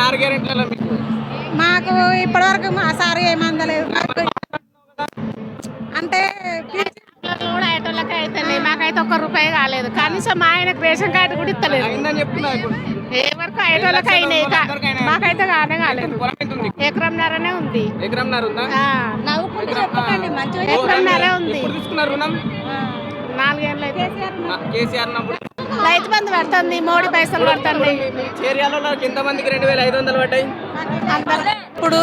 6 గ్యారెంటీలలో మీకు? మాకు ఇప్పటివరకు మా సార్ ఏమందలేదు. అంటే కూడా ఆటోలకి అవుతున్నాయి, మాకైతే ₹1 కాలేదు. కనీసం మా ఆయనకు రేషన్ కార్డు కూడా ఇస్తలేదు. అయిందని చెప్తున్నా ఇప్పుడు. ఏ వరకు ఆటోలకి అయినాయి, మాకైతే కాలేదు. పొలం ఎంత ఉంది? ఎకరంన్నరనే ఉంది. ఎకరంన్నర ఉందా? నవ్వుకుంటూ చెప్పకండి, మంచిగా ఎకరంన్నరే ఉంది. ఎప్పుడు తీసుకున్నారు రుణం? 4 ఏళ్ళు అయితే. కేసీఆర్ ఉన్నప్పుడు రైతు బంధు పడుతుంది, మోడీ పైసలు పడుతుంది. మీ ఏరియాలో ఎంతమందికి 2500 పడ్డాయి? ఇప్పుడు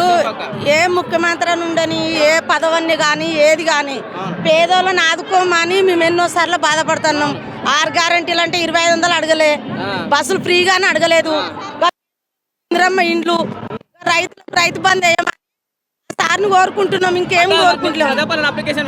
ఏ ముఖ్యమంత్రి ఉండని, ఏ పదవన్ని కానీ ఏది కానీ పేదోళ్ళని ఆదుకోమని మేము ఎన్నోసార్లు బాధపడుతున్నాం. 6 గ్యారెంటీలు అంటే 2500 అడగలే, బస్సులు ఫ్రీగానే అడగలేదు. ఇండ్లు రైతు బంధు సార్ని కోరుకుంటున్నాం, ఇంకేం కోరుకుంటున్నాం. అప్లికేషన్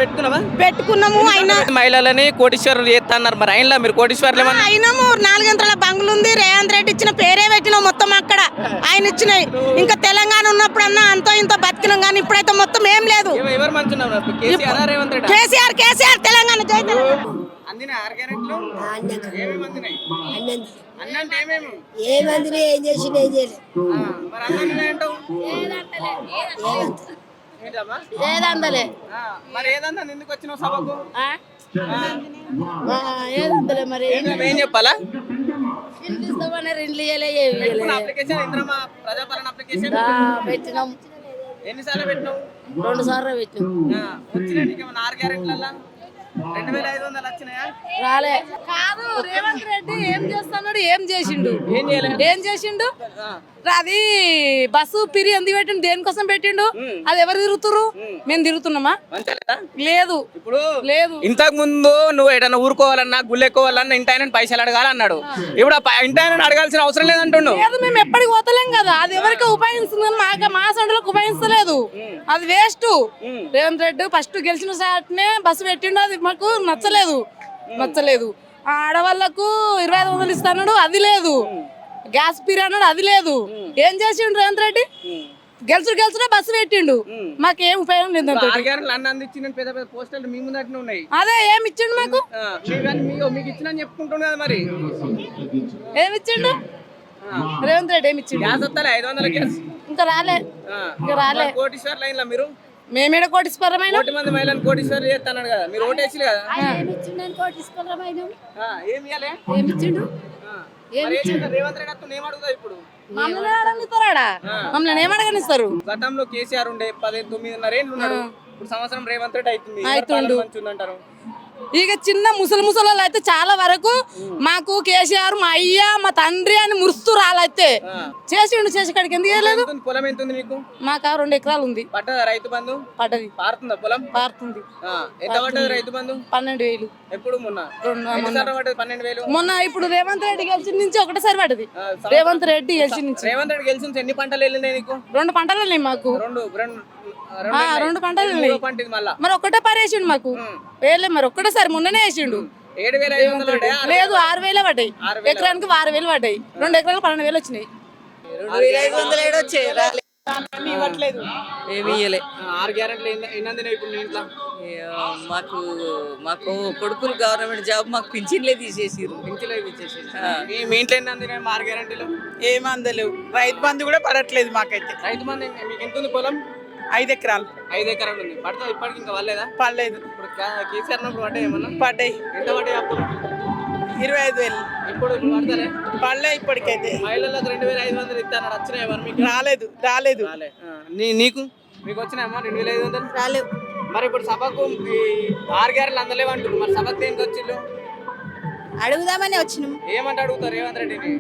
పెట్టుకున్నాము. అయినా మహిళలని కోటీశ్వరులు చేస్తున్నారు, మరి అయినా మీరు కోటీశ్వరులు అయినాము. 4 గంటల బంగులు ఉంది, రేవంత్ రెడ్డి ఇచ్చిన పేరే పెట్టినాం మొత్తం అక్కడ. ఆయన ఇచ్చినాయి. ఇంకా తెలంగాణ ఉన్నప్పుడన్నా అంతో ఇంతో బతికినాం, కానీ ఇప్పుడైతే మొత్తం ఏం లేదు. కేసీఆర్ తెలంగాణ జై తెలంగాణ. ఏమంది ఏం చేసి ఏం చేయలేదు. ఏదందలే ఏదందలే మరి ఏం చెప్పాలా? పెట్టినాం. ఎన్నిసార్లు పెట్టినావు? 2 సార్లు పెట్టినాం. వచ్చినా 6 గ్యారెంటీల 2500 వచ్చినాయా? రాలే. కాదు, రేవంత్ రెడ్డి ఏం చేస్తున్నాడు, ఏం చేసిండు? ఏం చేసిండు? అది బస్సు పిరి ఎందుకు పెట్టిండు, దేనికోసం పెట్టిండు? అది ఎవరు తిరుగుతురు? మేము తిరుగుతున్నామా? లేదు. ఇప్పుడు లేదు. ఇంతకు ముందు నువ్వు ఏదైనా ఊరుకోవాలన్నా గుళ్ళెక్కోవాలన్నా ఇంటి ఆయన పైసలు అడగాలన్నాడు. ఇప్పుడు ఇంటి ఆయన అడగాల్సిన అవసరం లేదంటుండు. లేదు, మేము ఎప్పటికి పోతలేం కదా. అది ఎవరికి ఉపయోగిస్తుంది, మా సండలకు ఉపయోగిస్తలేదు. అది వేస్ట్. రేవంత్ రెడ్డి ఫస్ట్ గెలిచిన సాటనే బస్సు పెట్టిండు, అది మాకు నచ్చలేదు. ఆడవాళ్లకు 2500 ఇస్తాడు, అది లేదు. గ్యాస్ పీరియడ్ అన్నాడు, అది లేదు. ఏం చేసిండు రేవంత్ రెడ్డి? గెలుచుడే బస్సు పెట్టిండు, మాకేం ఉపయోగం లేదు. అదే ఏమి ఇచ్చిండు మాకు? చెప్పుకుంటున్నా మరి ఏమిచ్చిండు రేవంత్ రెడ్డి? ఏమి ఇచ్చిండు? 500 ఇంకా రాలే. కోటీశ్వర్ లైన్ లో మీరు మేమేడ కోటీశ్వరమైన మహిళలను కోటీశ్వర్ చేస్తున్నాడు కదా, మీరు ఓటేసి కదా. రేవంత్ రెడ్డి అతను ఏం అడుగుతా ఇప్పుడు? మమ్మల్ని ఏమడగనిస్తారు? గతంలో కేసీఆర్ ఉండే 9.5 ఏళ్ళు ఉన్నాడు. ఇప్పుడు సంవత్సరం రేవంత్ రెడ్డి అవుతుంది. ఇక చిన్న ముసలు అయితే చాలా వరకు మాకు కేసీఆర్ మా అయ్య మా తండ్రి అని మురుస్తూ రాలైతే చేసి కాడికి ఎందుకు చేయలేదు? పొలం ఎంత ఉంది మీకు? మాకు 2 ఎకరాలు ఉంది. పట్టదా రైతు బంధు? పడ్డది. పారుతుందా పొలం? పారుతుంది. ఎంత పడ్డది రైతు బంధు? 12,000. ఎప్పుడు? మొన్న 12,000. మొన్న ఇప్పుడు రేవంత్ రెడ్డి గెలిచిన నుంచి ఒకటేసారి పడ్డది. రేవంత్ రెడ్డి గెలిచిన ఎన్ని పంటలు వెళ్ళినాయి నీకు? 2 పంటలు వెళ్ళినాయి మాకు. 2 పంటలు వెళ్ళినాయి. మరి ఒక్కటే పరేసిండు మాకు. వేలే మరి ఒక్కటేసారి మొన్ననే వేసిండు. 7,500 లేదు, 6,000 పడ్డాయి. ఎకరానికి 6,000 పడ్డాయి. 2 ఎకరాలకు 12,000 వచ్చినాయి. 2,500 వచ్చాయి. మాకు కొడుకులు గవర్నమెంట్ జాబ్, మాకు పింఛన్లే తీసేసారు. ఏమందలేవు. రైతు బంధు కూడా పడట్లేదు మాకైతే. రైతు బంధు మీకు ఎంత ఉంది పొలం? 5 ఎకరాలు. 5 ఎకరాలు ఉంది. పడుతుంది ఇప్పటికి ఇంకా పడలేదా? పడలేదు. ఇప్పుడు కేసీఆర్ పడ్డాయి ఏమన్నా? పడ్డాయి. ఎంత పడ్డాయి అప్పుడు? 25,000. ఇప్పుడు పడతారే? పడలే ఇప్పటికైతే. మహిళలకు 2,500 ఇస్తాను. వచ్చినాయి మరి మీకు? రాలేదు. నీకు మీకు వచ్చినాయమ్మా 2,500? రాలేవు. మరి ఇప్పుడు సభకు 6 గ్యారెంటీలు అందలేవు అంటారు. మరి సభకు దేనికి వచ్చిళ్ళు? అడుగుదామని వచ్చినాము. ఏమంటే అడుగుతారు రేవంత్ రెడ్డిని?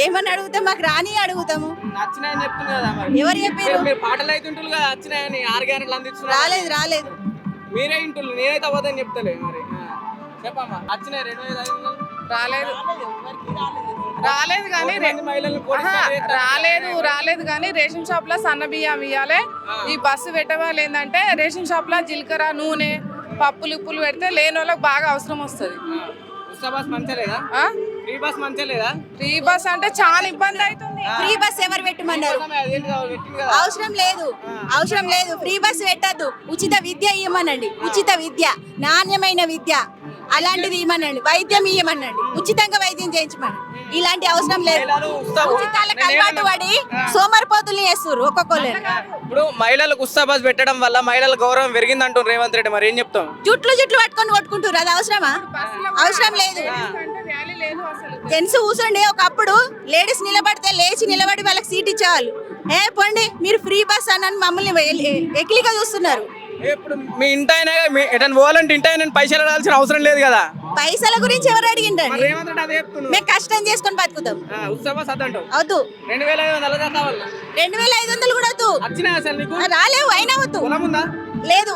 ఏమని అడుగుతాం? మాకు రాని అడుగుతాము. నచ్చినాయని చెప్తుంది కదా. మరి ఎవరు చెప్పారు? మీరు పాటలు అవుతుంటారు కదా, వచ్చినాయని 6 గ్యారెంటీలు అందిస్తున్నారు. రాలేదు. మీరే ఇంటున్నారు, నేనైతే అవ్వదని చెప్తలే. మరి చెప్పమ్మా, వచ్చినాయి 2,500? రాలేదు కానీ రేషన్ షాప్ లో సన్న బియ్యం ఇవ్వాలి. ఈ బస్సు పెట్టేవాళ్ళు ఏంటంటే రేషన్ షాప్ లో జీలకర్ర, నూనె, పప్పులు ఉప్పులు పెడితే లేని వాళ్ళకి బాగా అవసరం వస్తుంది. ఫ్రీ బస్ అంటే చాలా ఇబ్బంది అవుతుంది. ఫ్రీ బస్ ఎవరు పెట్టమన్నారు? అవసరం లేదు. ఫ్రీ బస్ పెట్టద్దు. ఉచిత విద్య ఇవ్వమనండి. ఉచిత విద్య, నాణ్యమైన విద్య అలాంటిది ఇవ్వమనండి. వైద్యం ఇవ్వమనండి. ఉచితంగా వైద్యం చేయించమనండి. ఇలాంటి అవసరం లేదు. మహిళలు ఉచితాలకు అలవాటు పడి సోమరిపోతుల్ని చేస్తున్నారు ఒక్కొక్కరు. ఇప్పుడు మహిళలకు ఉత్సాహ పెట్టడం వల్ల మహిళల గౌరవం పెరిగిందంటారు రేవంత్ రెడ్డి, మరి ఏం చెప్తాం? జుట్లు పట్టుకొని కొట్టుకుంటారు, అది అవసరమా? అవసరం లేదు. జెంట్స్ కూర్చోండి, ఒకప్పుడు లేడీస్ నిలబడితే లేచి నిలబడి వాళ్ళకి సీట్ ఇచ్చేవాళ్ళు. పోండి మీరు ఫ్రీ బస్ అని మమ్మల్ని ఎక్లిగా చూస్తున్నారు. ఇప్పుడు మీ ఇంటాయన ఎటన్నా పోవాలంటే ఇంటాయన పైసలు అడగాల్సిన అవసరం లేదు కదా. పైసల గురించి ఎవరు అడిగిండ్రండి? మరి రేవంత్ రెడ్డి అదే చెప్తున్నాడు. మేము కష్టం చేసుకొని బతుకుతాం. ఉత్సవ సద్దంటావు వద్దు. 2500 కావాలి. 2500 కూడా వద్దు. వచ్చినాయి అసలు నీకు? రాలేవు, అయినా వద్దు. పొలం ఉందా? లేదు.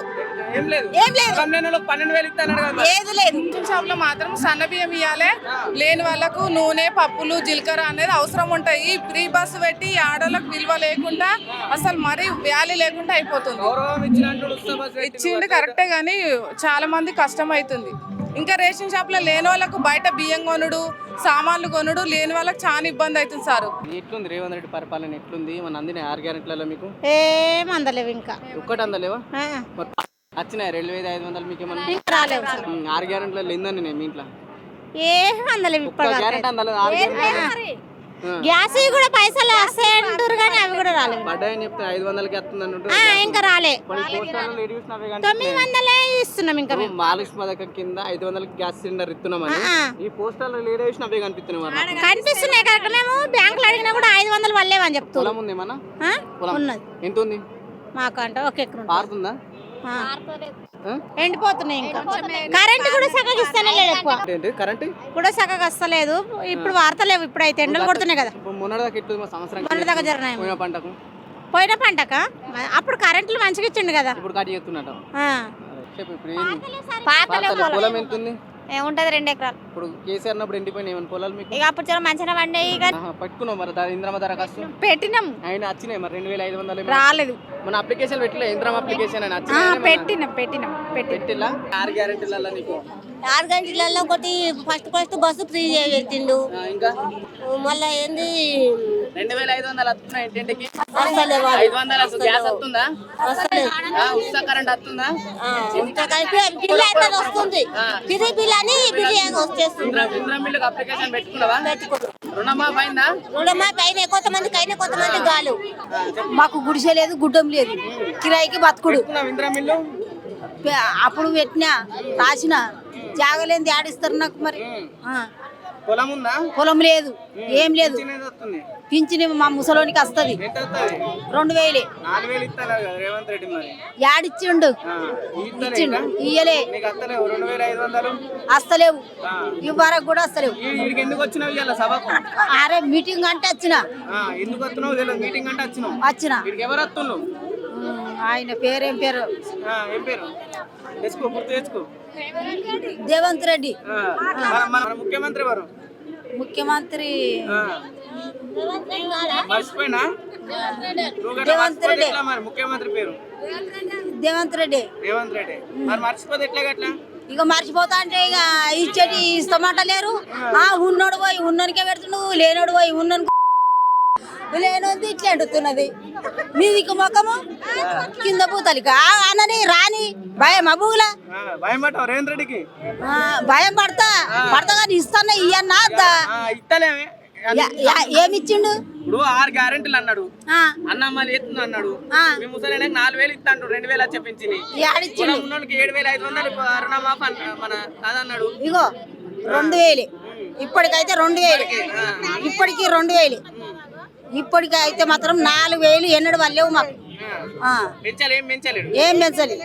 ఏం లేదు. ఏం లేదు. పొలం లేని వాళ్ళకి 12,000 ఇస్తాను కదా. లేదు లేదు. షాప్ లో మాత్రం సన్న బియ్యం ఇవ్వాలి, లేని వాళ్ళకు నూనె పప్పులు జీలకర్ర అనేది అవసరం ఉంటాయి. ఫ్రీ బస్సు పెట్టి ఆడోళ్ళకి విలువ లేకుండా అసలు మరీ వ్యాలీ లేకుండా అయిపోతుంది. గౌరవం ఇచ్చినట్టు ఉత్సవ బస్ ఇచ్చిండు కరెక్టే కానీ చాలా మంది కష్టం అవుతుంది. ఇంకా రేషన్ షాప్ లో లేని వాళ్ళకు బయట బియ్యం కొనుడు సామాన్లు కొనుడు లేని వాళ్ళకి చాలా ఇబ్బంది అవుతుంది సార్. ఎట్లుంది రేవంత్ రెడ్డి పరిపాలన ఎట్లుంది? మన అందిన 6 గ్యారెంట్లలో మీకు ఏం అందలేవు ఇంకా. ఒక్కటి అందలేవా? వచ్చినాయి 2500 మీకు ఏమన్నా? రాలేవు. 6 గ్యారెంట్లలో ఏందని నేను మీ ఇంట్లో ఏం అందలేవు ఒక్క గ్యారెంట్ అందలేదు. 6 గ్యారెంట్ గ్యాస్ కూడా పైసలు వస్తాయంటారు కానీ అవి కూడా రాలేవు. పడ్డాయని చెప్తే 500కి వస్తుంది ఇంకా రాలే. అంటుంటే 900 ఇస్తున్నాం ఇంకా మేము. మహాలక్ష్మి పథకం కింద 500కి గ్యాస్ సిలిండర్ ఇస్తున్నామని ఈ పోస్టర్లో లీడ్ వేసిన అవే కనిపిస్తున్నాయి. కనిపిస్తున్నాయి కరెక్ట్. మేము బ్యాంకులో అడిగినా కూడా 500 వల్లేవని చెప్తాం. పొలం ఉంది ఏమన్నా? ఉన్నది. ఎంత ఉంది మాకు అంటే ఒక ఎకరం పారుతుందా? ఎండిపోతున్నాయి. ఇంకా కరెంట్ కూడా సగం ఇస్తానే లేదు. ఎక్కువ కరెంట్ కూడా సగం వస్తలేదు. ఇప్పుడు వార్తలేవు. ఇప్పుడైతే ఎండలు కొడుతున్నాయి కదా. మొన్నటిదాకా ఎట్లుంది సంవత్సరం? మొన్నటిదాకా జరిగినాయి. పోయిన పోయిన పంటకు పంటక అప్పుడు కరెంట్లు మంచిగా ఇచ్చిండు కదా. ఇప్పుడు కాటి చెప్తున్నట్టు చెప్పు. ఇప్పుడు పొలం ఎంత ఉంది? ఏముంటది 2 ఎకరాలు. ఇప్పుడు కేసీఆర్ అన్నప్పుడు ఎండిపోయినాయి ఏమైనా పొలాలు మీకు? ఇక అప్పుడు చాలా మంచిగా పండాయి. పట్టుకున్నావు మరి ఇంద్రమ దరఖాస్తు పెట్టినాం. ఆయన వచ్చినాయి మరి 2500 రాలేదు. మన అప్లికేషన్ పెట్టలే? ఇంద్రమ అప్లికేషన్ అని పెట్టినాం. పెట్టిలా 6 గ్యారెంటీలలో నీకు? 6 గంటలలో ఒకటి ఫస్ట్ బస్సు ఫ్రీ పెట్టిండు. ఇంకా మళ్ళా ఏంది 2500 వస్తున్నాయి ఇంటింటికి. వస్తలేవు. 500 గ్యాస్ వస్తుందా? ఉచిత కరెంట్ వస్తుందా? బిల్లు అయితే వస్తుంది. ఫ్రీ బిల్ అని బిల్లు వచ్చేస్తుంది. ఇంద్రం బిల్లుకి అప్లికేషన్ పెట్టుకున్నావా? రుణమాఫీ అయిందా? రుణమాఫీ అయినా కొంతమందికి అయినా కొంతమంది గాలు. మాకు గుడిసె లేదు, గుడ్డం లేదు, కిరాయికి బతుకుడు. ఇంద్రం బిల్లు అప్పుడు పెట్టినా రాసిన జాగలేంది ఆడిస్తారు నాకు. మరి పొలం ఉందా? పొలం లేదు, ఏం లేదు. వస్తుంది పింఛని మా ముసలోనికి వస్తుంది. 2000. 4000 ఇస్తాను కదా రేవంత్ రెడ్డి. మరి యాడిచ్చిండు? ఇచ్చిండు. ఇయ్యలే. 2500 వస్తలేవు. ఈ వరకు కూడా వస్తలేవు. వీడికి ఎందుకు వచ్చినావు ఇవాళ సభకు? అరే మీటింగ్ అంటే వచ్చిన. ఎందుకు వస్తున్నావు తెలియదు. మీటింగ్ అంటే వచ్చిన. వీడికి ఎవరు వస్తున్నావు? ఆయన పేరేం పేరు? ఏం పేరు? తెచ్చుకో, గుర్తు తెచ్చుకో. రేవంత్ రెడ్డి. మన ముఖ్యమంత్రి ఎవరు? ముఖ్యమంత్రి మర్చిపోయినా? రేవంత్ రెడ్డి. మరి ముఖ్యమంత్రి పేరు రేవంత్ రెడ్డి. రేవంత్ రెడ్డి. మరి మర్చిపోతే ఎట్లా గట్లా? ఇక మర్చిపోతా అంటే ఇక ఇచ్చేటి ఇస్తామంటలేరు. ఉన్నోడు పోయి ఉన్నోనికే పెడుతుండు, లేనోడు పోయి ఉన్నోనికి లేనోది ఇట్లా అంటున్నది. మీదికి మొక్కము కింద పూతలిక అనని రాని భయం అబూగులా. భయం పట్టావు రేవంత్ రెడ్డికి? భయం పడతా కానీ ఇస్తాను ఇయ్యన్నా ఇస్తలేమే. ఏమి ఇచ్చిండు? ఇప్పుడు 6 గ్యారెంటీలు అన్నాడు. అన్న మళ్ళీ ఎత్తుంది అన్నాడు. మీ ముసలి 4000 ఇస్తాడు. 2000 చెప్పించింది. ఉన్నోడికి 7500 రుణమాఫీ మన కాదన్నాడు. ఇగో 2000. ఇప్పటికైతే 2000. ఇప్పటికి 2000. ఇప్పటికి అయితే మాత్రం 4000 ఎన్నడు వాళ్ళేవు మాకు. పెంచాలి. ఏం పెంచలేడు. ఏం పెంచాలి?